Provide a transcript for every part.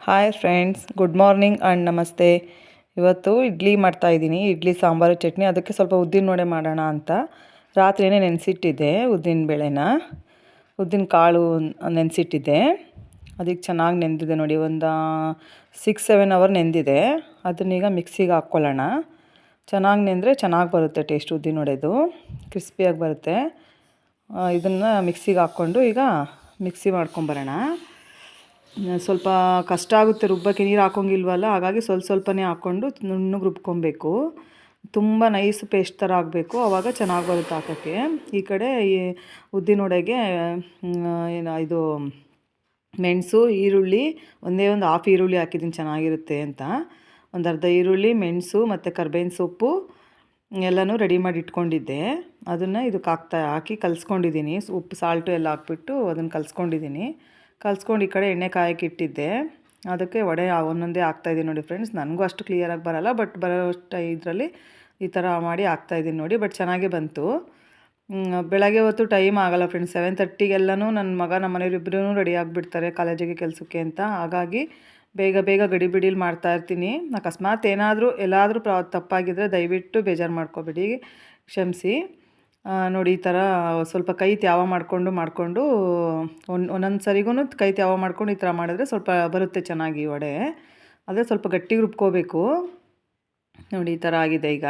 Hi friends, good morning and ನಮಸ್ತೆ. ಇವತ್ತು ಇಡ್ಲಿ ಮಾಡ್ತಾಯಿದ್ದೀನಿ. ಇಡ್ಲಿ ಸಾಂಬಾರು ಚಟ್ನಿ. ಅದಕ್ಕೆ ಸ್ವಲ್ಪ ಉದ್ದಿನ ವಡೆ ಮಾಡೋಣ ಅಂತ ರಾತ್ರಿಯೇ ನೆನೆಸಿಟ್ಟಿದ್ದೆ. ಉದ್ದಿನ ಬೇಳೆನ, ಉದ್ದಿನ ಕಾಳು ನೆನೆಸಿಟ್ಟಿದ್ದೆ. ಅದಕ್ಕೆ ಚೆನ್ನಾಗಿ ನೆಂದಿದೆ ನೋಡಿ, ಒಂದು 6-7 ಅವರ್ ನೆಂದಿದೆ. ಅದನ್ನೀಗ ಮಿಕ್ಸಿಗೆ ಹಾಕ್ಕೊಳ್ಳೋಣ. ಚೆನ್ನಾಗಿ ನೆಂದರೆ ಚೆನ್ನಾಗಿ ಬರುತ್ತೆ ಟೇಸ್ಟ್. ಉದ್ದಿನ ವಡೆದು ಕ್ರಿಸ್ಪಿಯಾಗಿ ಬರುತ್ತೆ. ಇದನ್ನು ಮಿಕ್ಸಿಗೆ ಹಾಕ್ಕೊಂಡು ಈಗ ಮಿಕ್ಸಿ ಮಾಡ್ಕೊಂಬರೋಣ. ಸ್ವಲ್ಪ ಕಷ್ಟ ಆಗುತ್ತೆ ರುಬ್ಬಕ್ಕೆ, ನೀರು ಹಾಕೋಂಗಿಲ್ವಲ್ಲ, ಹಾಗಾಗಿ ಸ್ವಲ್ಪನೇ ಹಾಕ್ಕೊಂಡು ನುಣ್ಣಗೆ ರುಬ್ಕೊಬೇಕು. ತುಂಬ ನೈಸ್ ಪೇಸ್ಟ್ ಥರ ಆಗಬೇಕು, ಆವಾಗ ಚೆನ್ನಾಗಿ ಬರುತ್ತೆ ಹಾಕೋಕ್ಕೆ. ಈ ಕಡೆ ಈ ಉದ್ದಿನ ವಡೆಗೆ ಇದು ಮೆಣಸು, ಈರುಳ್ಳಿ, ಒಂದೇ ಒಂದು ಹಾಫ್ ಈರುಳ್ಳಿ ಹಾಕಿದ್ದೀನಿ ಚೆನ್ನಾಗಿರುತ್ತೆ ಅಂತ. ಒಂದು ಅರ್ಧ ಈರುಳ್ಳಿ, ಮೆಣಸು ಮತ್ತು ಕರ್ಬೇವಿನ ಸೊಪ್ಪು ಎಲ್ಲನೂ ರೆಡಿ ಮಾಡಿ ಇಟ್ಕೊಂಡಿದ್ದೆ. ಅದನ್ನು ಇದಕ್ಕೆ ಹಾಕಿ ಕಲಿಸ್ಕೊಂಡಿದ್ದೀನಿ. ಉಪ್ಪು ಸಾಲ್ಟು ಎಲ್ಲ ಹಾಕ್ಬಿಟ್ಟು ಅದನ್ನು ಕಲಿಸ್ಕೊಂಡಿದ್ದೀನಿ. ಕಲಿಸ್ಕೊಂಡು ಈ ಕಡೆ ಎಣ್ಣೆ ಕಾಯಕ್ಕೆ ಇಟ್ಟಿದ್ದೆ. ಅದಕ್ಕೆ ವಡೆ ಒಂದೊಂದೇ ಹಾಕ್ತಾಯಿದ್ದೀನಿ ನೋಡಿ ಫ್ರೆಂಡ್ಸ್. ನನಗೂ ಅಷ್ಟು ಕ್ಲಿಯರಾಗಿ ಬರೋಲ್ಲ, ಬಟ್ ಬರೋಷ್ಟು ಇದರಲ್ಲಿ ಈ ಥರ ಮಾಡಿ ಹಾಕ್ತಾಯಿದ್ದೀನಿ ನೋಡಿ. ಬಟ್ ಚೆನ್ನಾಗೇ ಬಂತು. ಬೆಳಗ್ಗೆ ಹೊತ್ತು ಟೈಮ್ ಆಗೋಲ್ಲ ಫ್ರೆಂಡ್ಸ್. 7:30ಗೆಲ್ಲನೂ ನನ್ನ ಮಗ, ನಮ್ಮ ಮನೆಯವರಿಬ್ಬರೂ ರೆಡಿ ಆಗಿಬಿಡ್ತಾರೆ ಕಾಲೇಜಿಗೆ ಕೆಲಸಕ್ಕೆ ಅಂತ. ಹಾಗಾಗಿ ಬೇಗ ಗಡಿಬಿಡಿಲಿ ಮಾಡ್ತಾಯಿರ್ತೀನಿ. ಅಕಸ್ಮಾತ್ ಎಲ್ಲಾದರೂ ತಪ್ಪಾಗಿದ್ದರೆ ದಯವಿಟ್ಟು ಬೇಜಾರು ಮಾಡ್ಕೊಬೇಡಿ, ಕ್ಷಮಿಸಿ. ನೋಡಿ, ಈ ಥರ ಸ್ವಲ್ಪ ಕೈ ತ್ಯಾವ ಮಾಡಿಕೊಂಡು ಒಂದೊಂದು ಸರಿಗೂ ಕೈ ತ್ಯಾವ ಮಾಡ್ಕೊಂಡು ಈ ಥರ ಮಾಡಿದ್ರೆ ಸ್ವಲ್ಪ ಬರುತ್ತೆ ಚೆನ್ನಾಗಿ ವಡೆ. ಆದರೆ ಸ್ವಲ್ಪ ಗಟ್ಟಿಗೆ ರುಬ್ಕೋಬೇಕು. ನೋಡಿ, ಈ ಥರ ಆಗಿದೆ ಈಗ.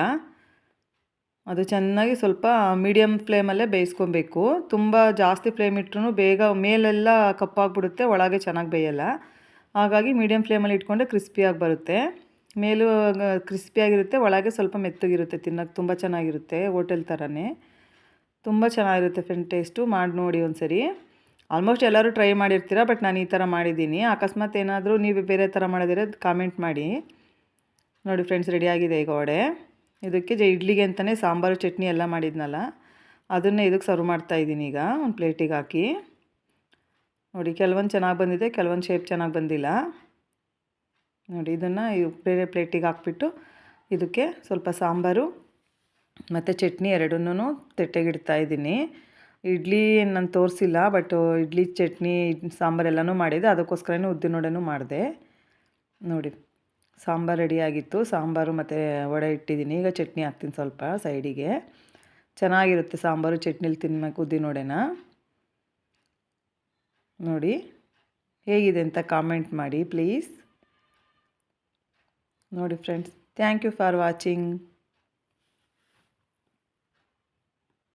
ಅದು ಚೆನ್ನಾಗಿ ಸ್ವಲ್ಪ ಮೀಡಿಯಮ್ ಫ್ಲೇಮಲ್ಲೇ ಬೇಯಿಸ್ಕೊಬೇಕು. ತುಂಬ ಜಾಸ್ತಿ ಫ್ಲೇಮ್ ಇಟ್ಟರೂ ಬೇಗ ಮೇಲೆಲ್ಲ ಕಪ್ಪಾಗಿಬಿಡುತ್ತೆ, ಒಳಗೆ ಚೆನ್ನಾಗಿ ಬೇಯಲ್ಲ. ಹಾಗಾಗಿ ಮೀಡಿಯಮ್ ಫ್ಲೇಮಲ್ಲಿ ಇಟ್ಕೊಂಡ್ರೆ ಕ್ರಿಸ್ಪಿಯಾಗಿ ಬರುತ್ತೆ. ಮೇಲೂ ಕ್ರಿಸ್ಪಿಯಾಗಿರುತ್ತೆ, ಒಳಗೆ ಸ್ವಲ್ಪ ಮೆತ್ತಗಿರುತ್ತೆ. ತಿನ್ನೋಕ್ಕೆ ತುಂಬ ಚೆನ್ನಾಗಿರುತ್ತೆ, ಹೋಟೆಲ್ ಥರನೇ. ತುಂಬ ಚೆನ್ನಾಗಿರುತ್ತೆ ಫ್ರೆಂಡ್ ಟೇಸ್ಟು. ಮಾಡಿ ನೋಡಿ ಒಂದ್ಸರಿ. ಆಲ್ಮೋಸ್ಟ್ ಎಲ್ಲರೂ ಟ್ರೈ ಮಾಡಿರ್ತೀರ, ಬಟ್ ನಾನು ಈ ಥರ ಮಾಡಿದ್ದೀನಿ. ಅಕಸ್ಮಾತ್ ಏನಾದರೂ ನೀವು ಬೇರೆ ಥರ ಮಾಡೋದಿದ್ರೆ ಕಾಮೆಂಟ್ ಮಾಡಿ. ನೋಡಿ ಫ್ರೆಂಡ್ಸ್, ರೆಡಿಯಾಗಿದೆ ಈಗ ವಡೆ. ಇದಕ್ಕೆ ಇಡ್ಲಿಗೆ ಅಂತಲೇ ಸಾಂಬಾರು ಚಟ್ನಿ ಎಲ್ಲ ಮಾಡಿದ್ನಲ್ಲ, ಅದನ್ನೇ ಇದಕ್ಕೆ ಸರ್ವ್ ಮಾಡ್ತಾಯಿದ್ದೀನಿ ಈಗ ಒಂದು ಪ್ಲೇಟಿಗೆ ಹಾಕಿ. ನೋಡಿ, ಕೆಲವೊಂದು ಚೆನ್ನಾಗಿ ಬಂದಿದೆ, ಕೆಲವೊಂದು ಶೇಪ್ ಚೆನ್ನಾಗಿ ಬಂದಿಲ್ಲ. ನೋಡಿ, ಇದನ್ನು ಬೇರೆ ಪ್ಲೇಟಿಗೆ ಹಾಕ್ಬಿಟ್ಟು ಇದಕ್ಕೆ ಸ್ವಲ್ಪ ಸಾಂಬಾರು ಮತ್ತು ಚಟ್ನಿ ಎರಡನ್ನೂ ತಟ್ಟೆಗಿಡ್ತಾ ಇದ್ದೀನಿ. ಇಡ್ಲಿ ನಾನು ತೋರಿಸಿಲ್ಲ, ಬಟ್ ಇಡ್ಲಿ ಚಟ್ನಿ ಸಾಂಬಾರೆಲ್ಲನೂ ಮಾಡಿದೆ. ಅದಕ್ಕೋಸ್ಕರನೇ ಉದ್ದಿನ ವಡೆನೂ ಮಾಡಿದೆ. ನೋಡಿ, ಸಾಂಬಾರು ರೆಡಿಯಾಗಿತ್ತು. ಸಾಂಬಾರು ಮತ್ತು ವಡೆ ಇಟ್ಟಿದ್ದೀನಿ. ಈಗ ಚಟ್ನಿ ಹಾಕ್ತೀನಿ ಸ್ವಲ್ಪ ಸೈಡಿಗೆ. ಚೆನ್ನಾಗಿರುತ್ತೆ ಸಾಂಬಾರು ಚಟ್ನಿಲಿ ತಿನ್ನಬೇಕು ಉದ್ದಿನ ವಡೆನ. ನೋಡಿ ಹೇಗಿದೆ ಅಂತ ಕಾಮೆಂಟ್ ಮಾಡಿ ಪ್ಲೀಸ್. ನೋಡಿ friends, thank you for watching.